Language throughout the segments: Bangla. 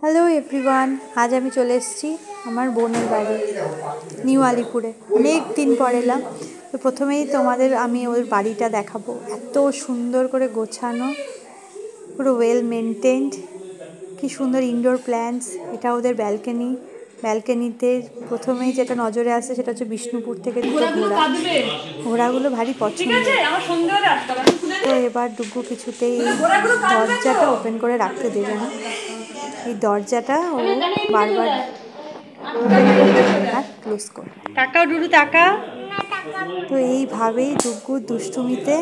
হ্যালো এভরিওয়ান, আজ আমি চলে এসেছি আমার বোনের বাড়ি নিউ আলিপুরে। অনেক দিন পর এলাম। তো প্রথমেই তোমাদের আমি ওর বাড়িটা দেখাবো। এত সুন্দর করে গোছানো, পুরো ওয়েল মেনটেন্ড, কি সুন্দর ইনডোর প্ল্যান্টস। এটা ওদের ব্যালকনি। ব্যালকনিতে প্রথমেই যেটা নজরে আসে সেটা হচ্ছে বিষ্ণুপুর থেকে দুটো ঘোড়া। ঘোড়াগুলো ভারী পছন্দ। তো এবার ডুগু কিছুতেই দরজাটা ওপেন করে রাখতে দেবে না। এই দরজাটা ও বারবার ওপেন করবে আর ক্লোজ করবে। তাকাও ডুডু, তাকা। তো এইভাবেই ডুগু দুষ্টুমিতে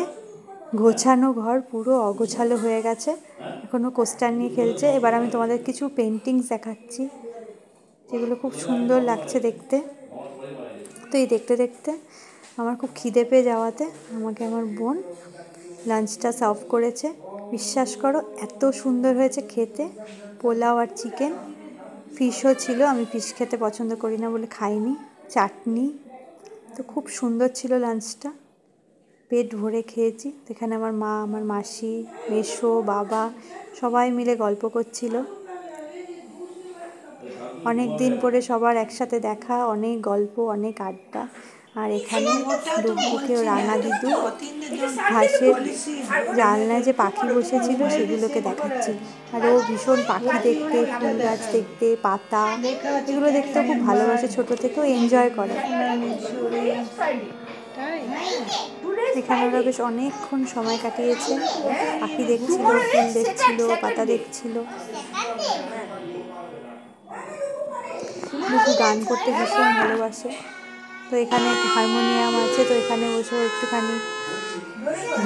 গোছানো ঘর পুরো অগোছালো হয়ে গেছে। এখনও কোস্টার নিয়ে খেলছে। এবার আমি তোমাদের কিছু পেন্টিংস দেখাচ্ছি যেগুলো খুব সুন্দর লাগছে দেখতে। তো এই দেখতে দেখতে আমার খুব খিদে পেয়ে যাওয়াতে আমাকে আমার বোন লাঞ্চটা সার্ভ করেছে। বিশ্বাস করো এত সুন্দর হয়েছে খেতে। পোলাও আর চিকেন, ফিশও ছিল। আমি ফিশ খেতে পছন্দ করি না বলে খাইনি। চাটনি, তো খুব সুন্দর ছিল লাঞ্চটা। পেট ভরে খেয়েছি। এখানে আমার মা, আমার মাসি, মেসো, বাবা সবাই মিলে গল্প করছিল। অনেক দিন পরে সবার একসাথে দেখা, অনেক গল্প, অনেক আড্ডা। আর এখানে ডুগুকে ও রানা দিদু ঘাসের জানলায় যে পাখি বসেছিল সেগুলোকে দেখাচ্ছি। আর ও ভীষণ পাখি দেখতে, ফুল গাছ দেখতে, পাতা এগুলো দেখতে খুব ভালোবাসে। ছোটো থেকেও এনজয় করে। এখানে ওরা বেশ অনেকক্ষণ সময় কাটিয়েছে। পাখি দেখছিল, ফুল দেখছিল, পাতা দেখছিল। ডুগু গান করতে ভীষণ ভালোবাসে। তো এখানে হারমোনিয়াম আছে, তো এখানে বসে একটুখানি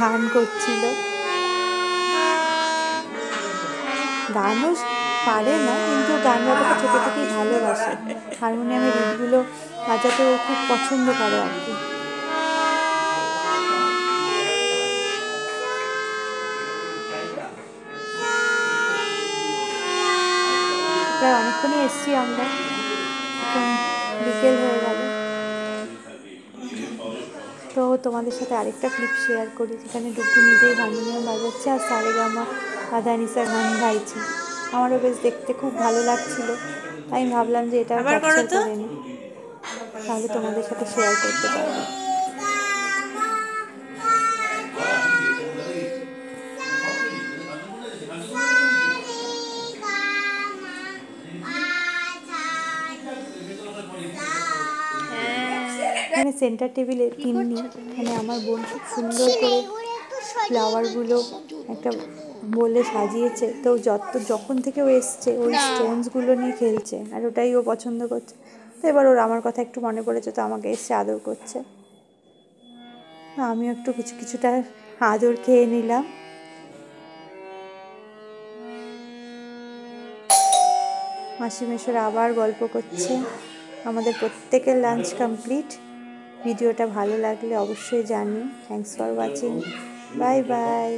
গান করছিল। গানও পারে না, কিন্তু গান বাজাতে ছোটো থেকেই ভালোবাসে। হারমোনিয়ামের রিডগুলো বাজাতে ও খুব পছন্দ করে আর কি। প্রায় অনেকক্ষণই এসছি আমরা, এখন বিকেল হয়ে গেল। তো তোমাদের সাথে আরেকটা ক্লিপ শেয়ার করি যেখানে ডুগু নিজেই হারমোনিয়াম বাজাচ্ছে আর সারেগামা পাধানিসা গান গাইছে। আমারও বেশ দেখতে খুব ভালো লাগছিল, তাই আমি ভাবলাম যে এটা ক্যাপচার করে নিই, তাহলে তোমাদের সাথে শেয়ার করতে পারবো। এখানে সেন্টার টেবিলে তিন্নি, এখানে আমার বোন খুব সুন্দর করে ফ্লাওয়ারগুলো একটা বলে সাজিয়েছে। তো যখন থেকে ও এসছে ওই স্টোনসগুলো নিয়ে খেলছে আর ওটাই ও পছন্দ করছে। তো এবার ওর আমার কথা একটু মনে পড়েছে, তো আমাকে এসছে আদর করছে। আমিও একটু কিছুটা আদর খেয়ে নিলাম। মাসি মেশোরা আবার গল্প করছে। আমাদের প্রত্যেকের লাঞ্চ কমপ্লিট। ভিডিওটা ভালো লাগলে অবশ্যই জানিও। Thanks for watching. Bye bye.